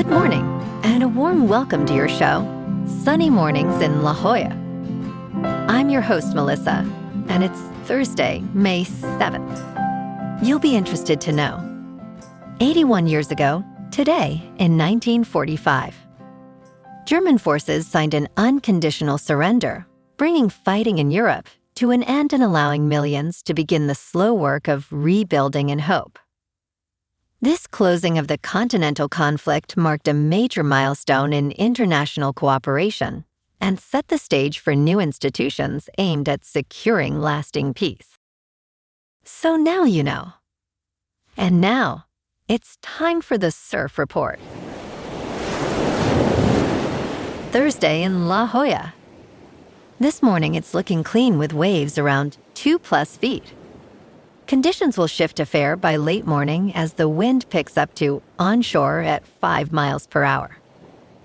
Good morning, and a warm welcome to your show, Sunny Mornings in La Jolla. I'm your host, Melissa, and it's Thursday, May 7th. You'll be interested to know. 81 years ago, today in 1945, German forces signed an unconditional surrender, bringing fighting in Europe to an end and allowing millions to begin the slow work of rebuilding in hope. This closing of the continental conflict marked a major milestone in international cooperation and set the stage for new institutions aimed at securing lasting peace. So now you know. And now, it's time for the Surf Report. Thursday in La Jolla. This morning it's looking clean with waves around 2+ feet. Conditions will shift to fair by late morning as the wind picks up to onshore at 5 miles per hour.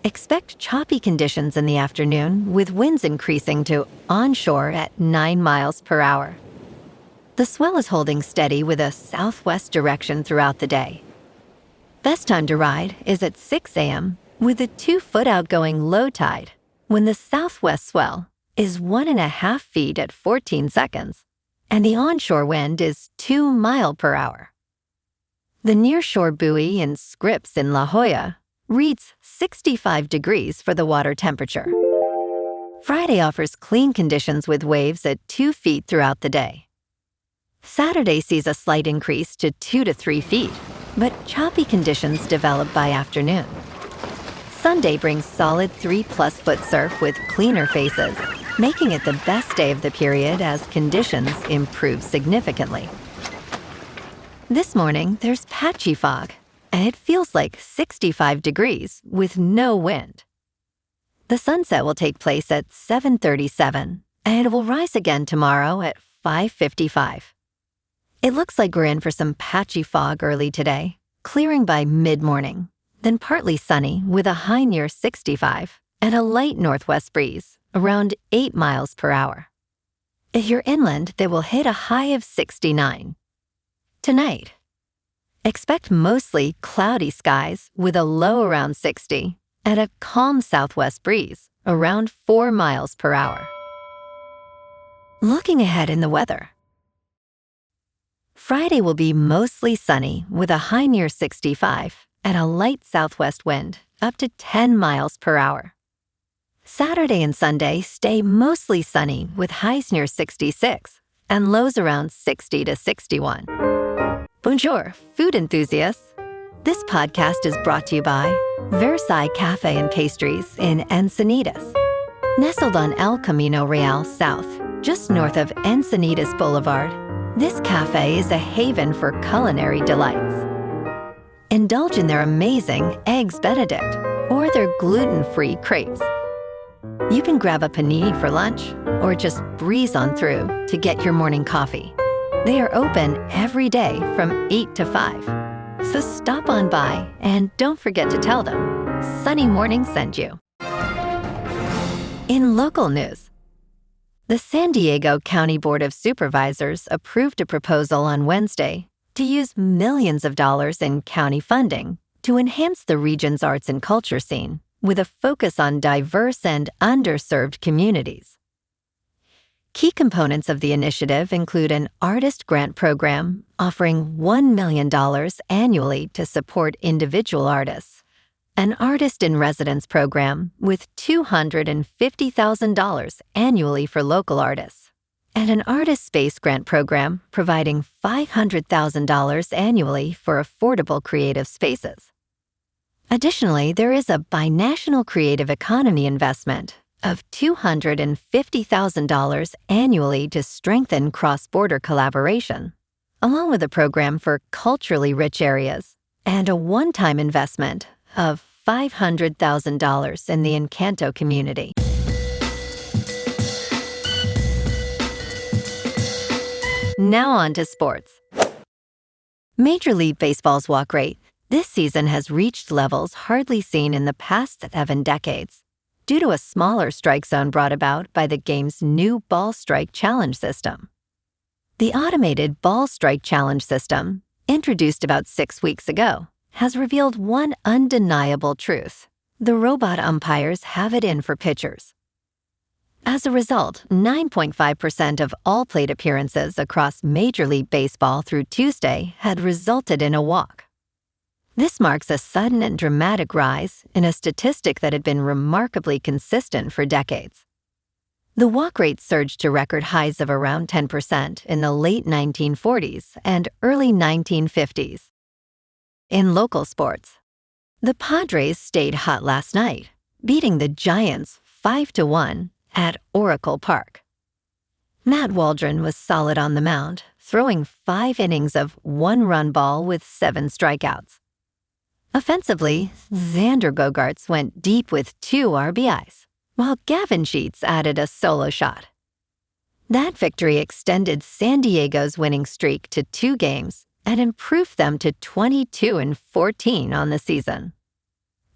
Expect choppy conditions in the afternoon with winds increasing to onshore at 9 miles per hour. The swell is holding steady with a southwest direction throughout the day. Best time to ride is at 6 a.m. with a 2-foot outgoing low tide when the southwest swell is 1.5 feet at 14 seconds. And the onshore wind is 2 miles per hour. The nearshore buoy in Scripps in La Jolla reads 65 degrees for the water temperature. Friday offers clean conditions with waves at 2 feet throughout the day. Saturday sees a slight increase to 2 to 3 feet, but choppy conditions develop by afternoon. Sunday brings solid 3+ foot surf with cleaner faces, making it the best day of the period as conditions improve significantly. This morning, there's patchy fog, and it feels like 65 degrees with no wind. The sunset will take place at 7:37, and it will rise again tomorrow at 5:55. It looks like we're in for some patchy fog early today, clearing by mid-morning, then partly sunny with a high near 65 and a light northwest breeze around 8 miles per hour. If you're inland, they will hit a high of 69. Tonight, expect mostly cloudy skies with a low around 60 and a calm southwest breeze around 4 miles per hour. Looking ahead in the weather. Friday will be mostly sunny with a high near 65 and a light southwest wind up to 10 miles per hour. Saturday and Sunday stay mostly sunny with highs near 66 and lows around 60 to 61. Bonjour, food enthusiasts. This podcast is brought to you by Versailles Cafe and Pastries in Encinitas. Nestled on El Camino Real South, just north of Encinitas Boulevard, this cafe is a haven for culinary delights. Indulge in their amazing Eggs Benedict or their gluten-free crepes. You can grab a panini for lunch or just breeze on through to get your morning coffee. They are open every day from 8 to 5. So stop on by and don't forget to tell them Sunny Morning sent you. In local news, the San Diego County Board of Supervisors approved a proposal on Wednesday to use millions of dollars in county funding to enhance the region's arts and culture scene with a focus on diverse and underserved communities. Key components of the initiative include an artist grant program offering $1 million annually to support individual artists, an artist in residence program with $250,000 annually for local artists, and an artist space grant program providing $500,000 annually for affordable creative spaces. Additionally, there is a binational creative economy investment of $250,000 annually to strengthen cross-border collaboration, along with a program for culturally rich areas and a one-time investment of $500,000 in the Encanto community. Now on to sports. Major League Baseball's walk rate this season has reached levels hardly seen in the past 7 decades due to a smaller strike zone brought about by the game's new ball strike challenge system. The automated ball strike challenge system, introduced about 6 weeks ago, has revealed one undeniable truth. The robot umpires have it in for pitchers. As a result, 9.5% of all plate appearances across Major League Baseball through Tuesday had resulted in a walk. This marks a sudden and dramatic rise in a statistic that had been remarkably consistent for decades. The walk rate surged to record highs of around 10% in the late 1940s and early 1950s. In local sports, the Padres stayed hot last night, beating the Giants 5-1 at Oracle Park. Matt Waldron was solid on the mound, throwing 5 innings of one-run ball with 7 strikeouts. Offensively, Xander Bogaerts went deep with 2 RBIs, while Gavin Sheets added a solo shot. That victory extended San Diego's winning streak to 2 games and improved them to 22-14 on the season.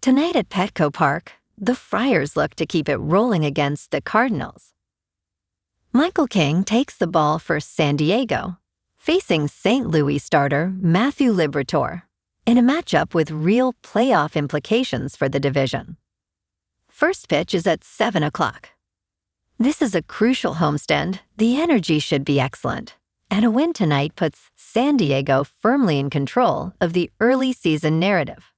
Tonight at Petco Park, the Friars look to keep it rolling against the Cardinals. Michael King takes the ball for San Diego, facing St. Louis starter Matthew Liberatore, in a matchup with real playoff implications for the division. First pitch is at 7 o'clock. This is a crucial homestand. The energy should be excellent, and a win tonight puts San Diego firmly in control of the early season narrative.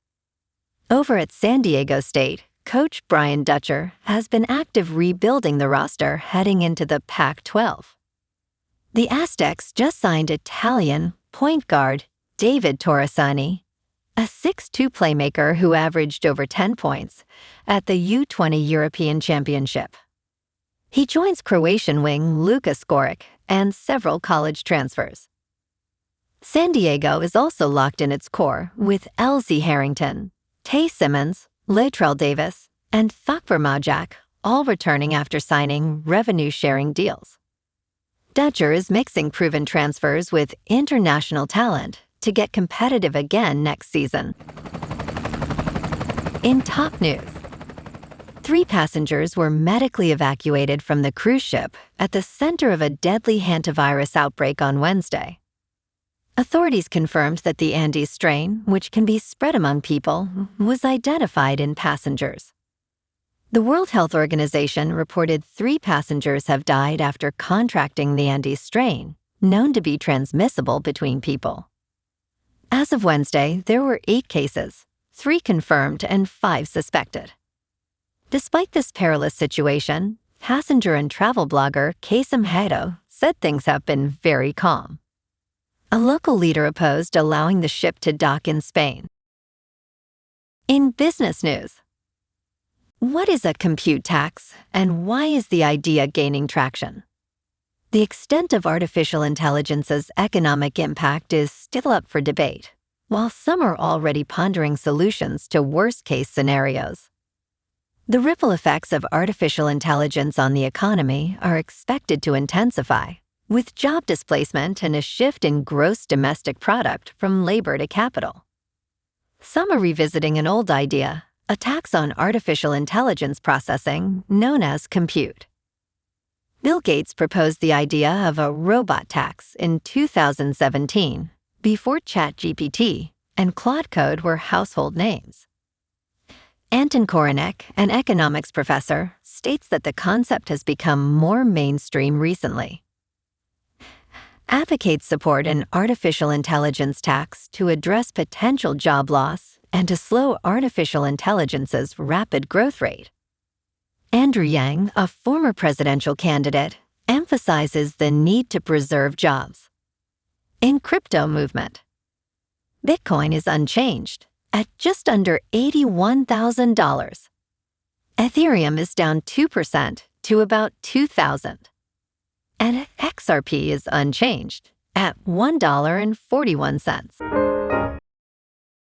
Over at San Diego State, Coach Brian Dutcher has been active rebuilding the roster heading into the Pac-12. The Aztecs just signed Italian point guard David Torresani, a 6'2" playmaker who averaged over 10 points at the U20 European Championship. He joins Croatian wing Luka Skoric and several college transfers. San Diego is also locked in its core with Elsie Harrington, Tay Simmons, Latrell Davis, and Thakbar Majak all returning after signing revenue-sharing deals. Dutcher is mixing proven transfers with international talent to get competitive again next season. In top news, 3 passengers were medically evacuated from the cruise ship at the center of a deadly hantavirus outbreak on Wednesday. Authorities confirmed that the Andes strain, which can be spread among people, was identified in passengers. The World Health Organization reported 3 passengers have died after contracting the Andes strain, known to be transmissible between people. As of Wednesday, there were 8 cases, 3 confirmed and 5 suspected. Despite this perilous situation, passenger and travel blogger Kasem Hado said things have been very calm. A local leader opposed allowing the ship to dock in Spain. In business news, what is a compute tax and why is the idea gaining traction? The extent of artificial intelligence's economic impact is still up for debate, while some are already pondering solutions to worst-case scenarios. The ripple effects of artificial intelligence on the economy are expected to intensify, with job displacement and a shift in gross domestic product from labor to capital. Some are revisiting an old idea, a tax on artificial intelligence processing known as compute. Bill Gates proposed the idea of a robot tax in 2017, before ChatGPT and Claude Code were household names. Anton Korinek, an economics professor, states that the concept has become more mainstream recently. Advocates support an artificial intelligence tax to address potential job loss and to slow artificial intelligence's rapid growth rate. Andrew Yang, a former presidential candidate, emphasizes the need to preserve jobs. In crypto movement, Bitcoin is unchanged at just under $81,000. Ethereum is down 2% to about $2,000. And XRP is unchanged at $1.41.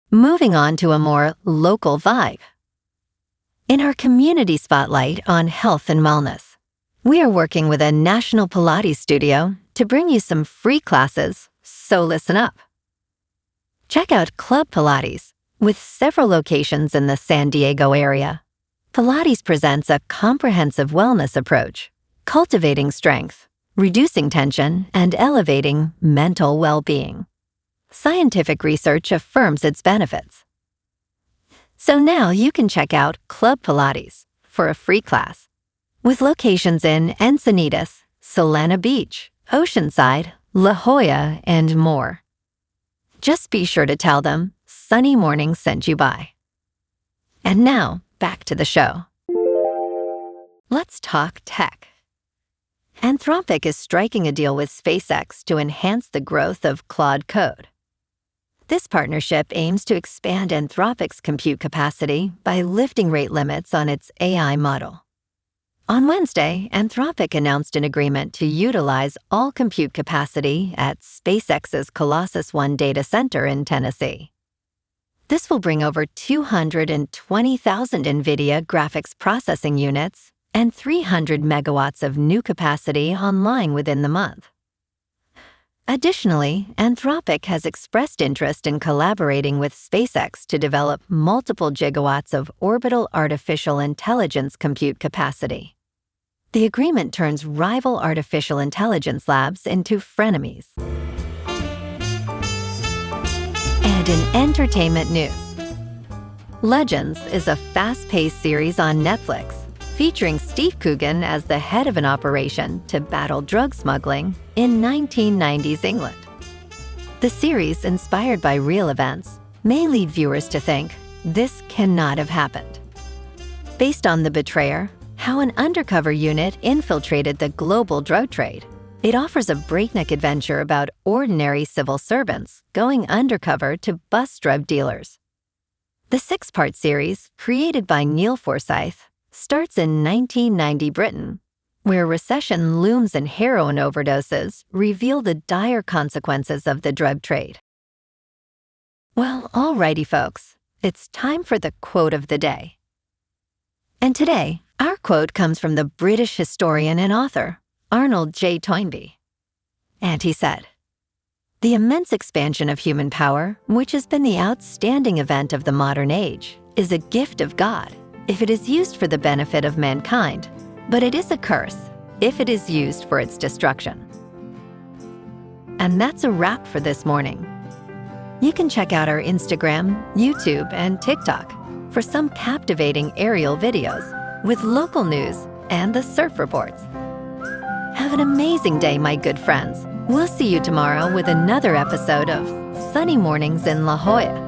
Moving on to a more local vibe. In our community spotlight on health and wellness, we are working with a national Pilates studio to bring you some free classes, so listen up. Check out Club Pilates, with several locations in the San Diego area. Pilates presents a comprehensive wellness approach, cultivating strength, reducing tension, and elevating mental well-being. Scientific research affirms its benefits. So now you can check out Club Pilates for a free class, with locations in Encinitas, Solana Beach, Oceanside, La Jolla, and more. Just be sure to tell them Sunny Morning sent you by. And now, back to the show. Let's talk tech. Anthropic is striking a deal with SpaceX to enhance the growth of Claude Code. This partnership aims to expand Anthropic's compute capacity by lifting rate limits on its AI model. On Wednesday, Anthropic announced an agreement to utilize all compute capacity at SpaceX's Colossus One data center in Tennessee. This will bring over 220,000 NVIDIA graphics processing units and 300 megawatts of new capacity online within the month. Additionally, Anthropic has expressed interest in collaborating with SpaceX to develop multiple gigawatts of orbital artificial intelligence compute capacity. The agreement turns rival artificial intelligence labs into frenemies. And in entertainment news, Legends is a fast-paced series on Netflix featuring Steve Coogan as the head of an operation to battle drug smuggling in 1990s England. The series, inspired by real events, may lead viewers to think this cannot have happened. Based on The Betrayer, how an undercover unit infiltrated the global drug trade, it offers a breakneck adventure about ordinary civil servants going undercover to bust drug dealers. The 6-part series, created by Neil Forsyth, starts in 1990 Britain, where recession looms and heroin overdoses reveal the dire consequences of the drug trade. Well, alrighty folks, it's time for the quote of the day. And today, our quote comes from the British historian and author, Arnold J. Toynbee. And he said, "The immense expansion of human power, which has been the outstanding event of the modern age, is a gift of God if it is used for the benefit of mankind, but it is a curse if it is used for its destruction." And that's a wrap for this morning. You can check out our Instagram, YouTube, and TikTok for some captivating aerial videos with local news and the surf reports. Have an amazing day, my good friends. We'll see you tomorrow with another episode of Sunny Mornings in La Jolla.